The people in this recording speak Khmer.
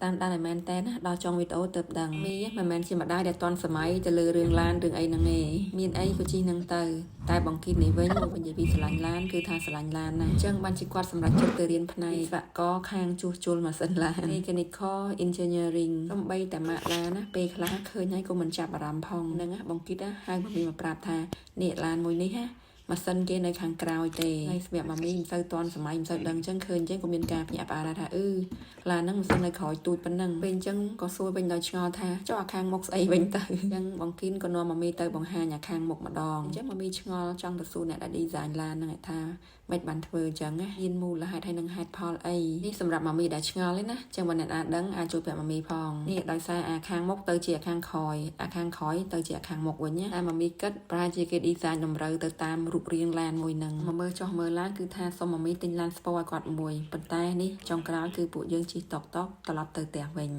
តាមដានឲ្យមែនតើណាដល់ចុងវីដេអូទៅដឹងមីមិនមែនជាម្ដាយដែលតន់សម័យទៅលើរឿងឡានរឿងអីហ្នឹងឯងមានអីក៏ជិះនឹងទៅតែបង្គាប់នេះវិញមកនិយាយពីស្រឡាញ់ឡានគឺថាស្រឡាញ់ឡានណាអញ្ចឹងបានជាគាត់សម្រេចចិត្តទៅរៀនផ្នែកវិស្វករខាងជួសជុលម៉ាស៊ីនឡាន Mechanical Engineering សំបីតែម៉ាក់ឡានណាពេលខ្លះឃើញហើយក៏មិនចាប់អារម្មណ៍ផងហ្នឹងណាបង្គាប់ហៅមកមីមកប្រាប់ថានេះឡានមួយនេះណាម៉ាស៊ីនគេនៅខាងក្រោយទេហើយសម្រាប់ម៉ាមីមិនសូវតន់សម័យមិនសូវដឹងអញ្ចឹងឃើញអញ្ចឹងក៏មានការភ្ញាក់ផ្អើលថាឡានហ្នឹងម៉ាស៊ីននៅក្រោយទូចប៉ុណ្ណឹងពេលអញ្ចឹងក៏សួរវិញដល់ឆ្ងល់ថាចុះអាខាងមុខស្អីវិញទៅអញ្ចឹងបងគីនក៏នាំម៉ាមីទៅបង្ហាញអាខាងមុខម្ដងអញ្ចឹងម៉ាមីឆ្ងល់ចង់ទៅសួរអ្នកដែល design ឡានហ្នឹងថាមិនបានធ្វើអញ្ចឹងណាមានមូលហេតុហើយនឹងហេតុផលអីនេះសម្រាប់ម៉ាមីដែលឆ្ងល់ទេណាអញ្ចឹងបើអ្នកណាដឹងអាចជួយប្រាប់ម៉ាមីផងនេះដោយសារអាខាងមុខទៅជាអាខាងក្រោយអាខាងក្រោយទៅជាអាខាងមុខវិញណាតែម៉ាមីគិតប្រហែលជាគេ design តម្រូវទៅតាមរូបរាងឡានមួយហ្នឹងមកមើលចុះមើលឡានគឺថាសុំម៉ាមីទិញឡានស្ពតឲ្យគាត់មួយប៉ុន្តែនេះចុងក្រោយគឺពួកយើងជិះតុកតុកត្រឡប់ទៅផ្ទះវិញ